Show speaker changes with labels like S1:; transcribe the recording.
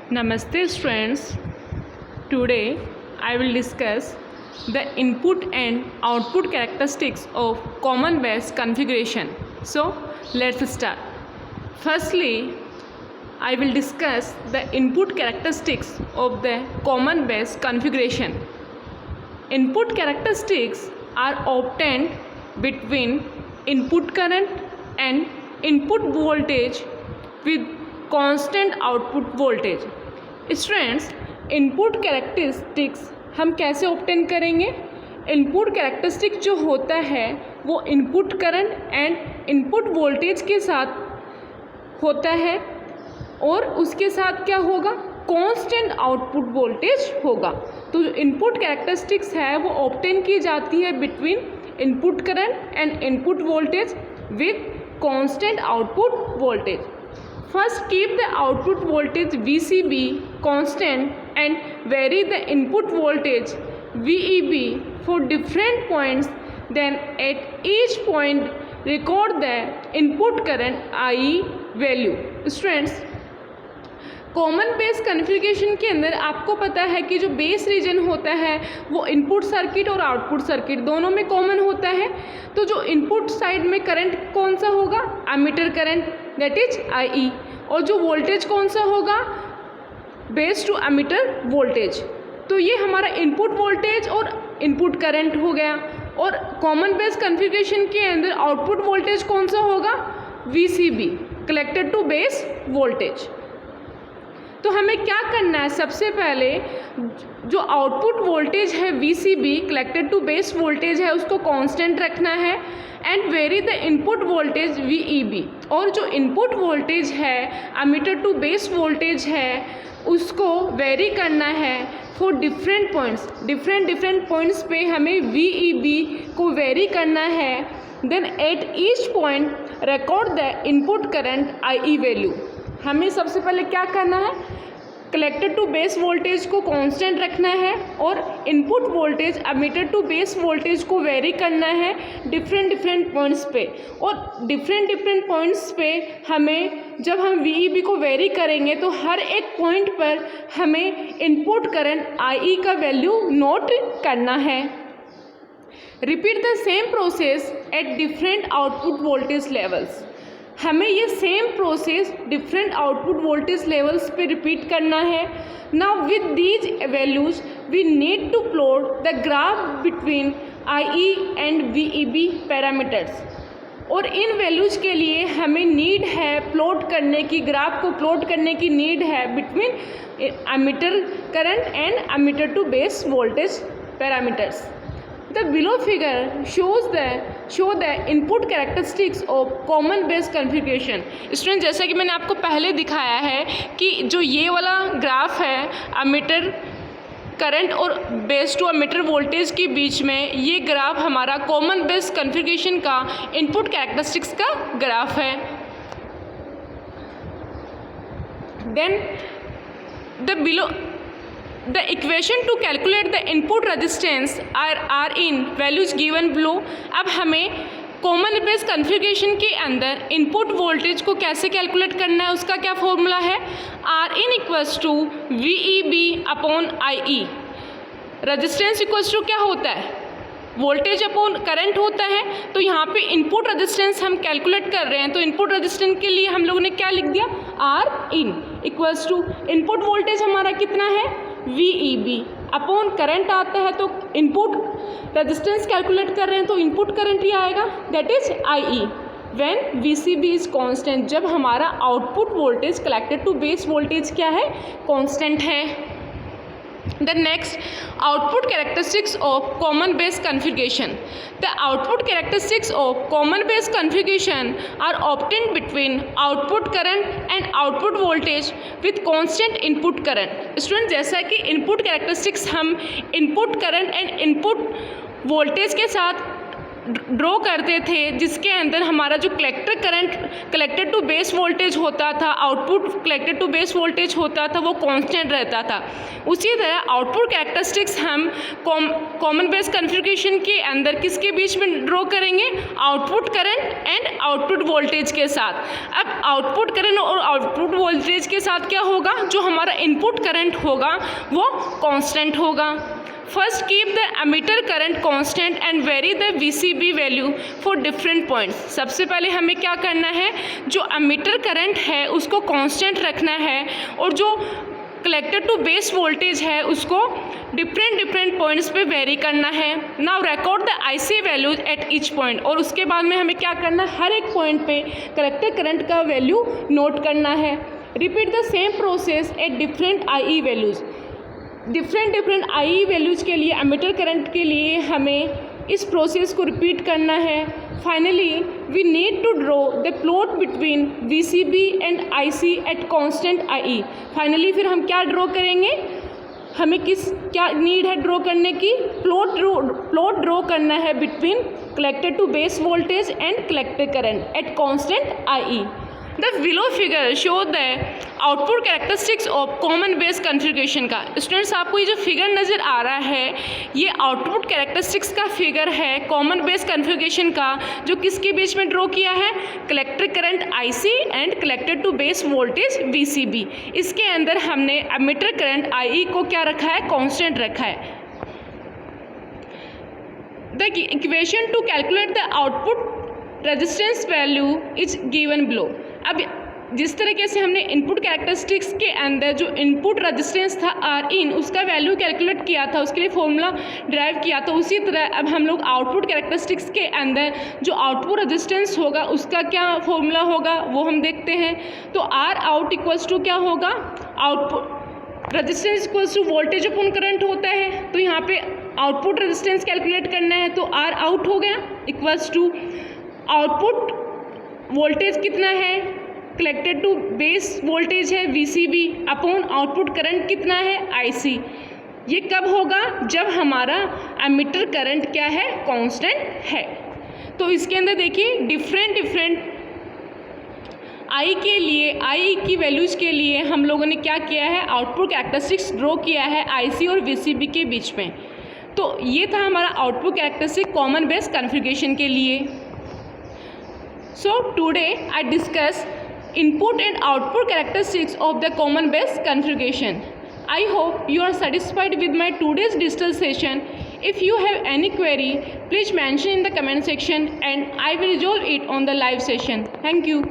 S1: Namaste students. Today I will discuss the input and output characteristics of common base configuration. So let's start. Firstly, I will discuss the input characteristics of the common base configuration. Input characteristics are obtained between input current and input voltage with constant output voltage. Students, input characteristics हम कैसे obtain करेंगे? Input characteristic जो होता है वो input current and input voltage के साथ होता है और उसके साथ क्या होगा? कांस्टेंट आउटपुट वोल्टेज होगा. तो जो इनपुट कैरेक्टरिस्टिक्स है वो ऑब्टेन की जाती है between input current and input voltage with constant output voltage. First, keep the output voltage VCB constant and vary the input voltage VEB for different points. Then at each point, record the input current IE value. Students, common base configuration के अंदर आपको पता है कि जो base reason होता है वो इनपुट सर्किट और आउटपुट सर्किट दोनों में कॉमन होता है. तो जो इनपुट साइड में करंट कौन सा होगा? Emitter current, that is IE. और जो वोल्टेज कौन सा होगा? Base to emitter voltage. तो ये हमारा इनपुट वोल्टेज और इनपुट करंट हो गया. और कॉमन बेस कॉन्फ़िगरेशन के अंदर आउटपुट वोल्टेज कौन सा होगा? VCB, collected to base voltage. तो हमें क्या करना है? सबसे पहले जो आउटपुट वोल्टेज है VCB collected to base voltage है उसको कांस्टेंट रखना है and vary the input voltage VEB. और जो इनपुट वोल्टेज है एमीटर टू बेस वोल्टेज है उसको वेरी करना है for different points. Different points पे हमें VEB को वेरी करना है. Then at each point record the input current IE value. हमें सबसे पहले क्या करना है? कलेक्टेड टू बेस वोल्टेज को कांस्टेंट रखना है और input voltage emitter to base voltage को वेरी करना है डिफरेंट पॉइंट्स पे. और डिफरेंट पॉइंट्स पे हमें जब हम VEB को वेरी करेंगे तो हर एक पॉइंट पर हमें इनपुट करंट IE का वैल्यू नोट करना है. Repeat the same process at different output voltage levels. हमें ये same process different output voltage levels पे रिपीट करना है. Now with these values we need to plot the graph between IE and VEB parameters. और इन values के लिए हमें नीड है प्लॉट करने की, ग्राफ को प्लॉट करने की नीड है between emitter current and emitter to base voltage parameters. The below figure show the input characteristics of common base configuration. Student, जैसा कि मैंने आपको पहले दिखाया है कि जो ये वाला ग्राफ है एमीटर करंट और बेस टू एमीटर वोल्टेज के बीच में, ये ग्राफ हमारा कॉमन बेस कॉन्फ़िगरेशन का इनपुट कैरेक्टरिस्टिक्स का ग्राफ है. Then the equation to calculate the input resistance are in values given below. अब हमें कॉमन बेस कॉन्फ़िगरेशन के अंदर इनपुट वोल्टेज को कैसे कैलकुलेट करना है, उसका क्या फॉर्मूला है? Rin equals to VEB upon IE. Resistance equals to क्या होता है? वोल्टेज अपॉन करंट होता है. तो यहाँ पे इनपुट रेजिस्टेंस हम कैलकुलेट कर रहे हैं तो इनपुट रेजिस्टेंस के लिए हम लोगों ने क्या लिख दिया? Rin equals to input voltage हमारा कितना है? VEB अपॉन करंट आता है तो इनपुट रेजिस्टेंस कैलकुलेट कर रहे हैं तो इनपुट करंट ही आएगा, that is IE. When VCB is constant, जब हमारा output voltage collected to base voltage क्या है? कांस्टेंट है. The next, output characteristics of common base configuration. The output characteristics of common base configuration are obtained between output current and output voltage with constant input current. Students, जैसा कि input characteristics हम input current and input voltage के साथ draw करते थे जिसके अंदर हमारा जो collector current collected to base voltage होता था, output collected to base voltage होता था, वो कांस्टेंट रहता था। उसी तरह आउटपुट कैरेक्टरिस्टिक्स हम कॉमन बेस कॉन्फ़िगरेशन के अंदर किसके बीच में ड्रॉ करेंगे? Output current and output voltage के साथ। अब आउटपुट करंट और आउटपुट वोल्टेज के साथ क्या होगा? जो हमारा इनपुट करंट होगा वो कांस्टेंट होगा। First, keep the emitter current constant and vary the VCB value for different points। सबसे पहले हमें क्या करना है? जो emitter current है उसको constant रखना है और जो कलेक्टेड टू बेस वोल्टेज है उसको डिफरेंट पॉइंट्स पे वेरी करना है। Now record the IC values eight each point, और उसके बाद में हमें क्या करना है? हर एक पॉइंट पे कलेक्टर करंट का वैल्यू नोट करना है। Repeat the same process at different IE values. Different IE values के लिए, एमिटर करंट के लिए हमें इस प्रोसेस को रिपीट करना है। Finally we need to draw the plot between VCB and IC at constant IE। Finally फिर हम क्या ड्रॉ करेंगे? हमें क्या नीड है ड्रॉ करने की? प्लॉट ड्रॉ करना है between collected to base voltage and collector current at constant IE। The below figure show the output characteristics of common base configuration का। स्टूडेंट्स आपको ये जो फिगर नज़र आ रहा है ये आउटपुट कैरेक्टरिस्टिक्स का फिगर है कॉमन बेस कन्फिगरेशन का, जो किसके बीच में ड्रॉ किया है? Collector current IC and collected to base voltage VCB। इसके अंदर हमने एमिटर करंट IE को क्या रखा है? कांस्टेंट रखा है। The equation two calculate the output resistance value is given below. अब जिस तरीके से हमने इनपुट कैरेक्टरिस्टिक्स के अंदर जो इनपुट रेजिस्टेंस था Rin उसका वैल्यू कैलकुलेट किया था, उसके लिए फॉर्मूला ड्राइव किया, तो उसी तरह अब हम लोग आउटपुट कैरेक्टरिस्टिक्स के अंदर जो आउटपुट रेजिस्टेंस होगा उसका क्या फॉर्मूला होगा वो हम देखते हैं। तो R आउट इक्वल्स टू क्या होगा? Output resistance equals to voltage upon current होता है, तो यहाँ पे आउटपुट रेजिस्टेंस कैलकुलेट करना है तो R आउट हो गया इक्वल्स टू आउटपुट वोल्टेज कितना है? कलेक्टेड टू बेस वोल्टेज है VCB अपॉन आउटपुट करंट कितना है? IC। ये कब होगा? जब हमारा एमिटर करंट क्या है? कांस्टेंट है। तो इसके अंदर देखिए डिफरेंट I के लिए, I की वैल्यूज़ के लिए हम लोगों ने क्या किया है? आउटपुट कैरेक्टरिस्टिक्स ड्रॉ किया है IC और VCB के बीच में। तो ये था हमारा output characteristic common base configuration के लिए। So today I discuss input and output characteristics of the common base configuration. I hope you are satisfied with my today's digital session. If you have any query, please mention in the comment section and I will resolve it on the live session. Thank you.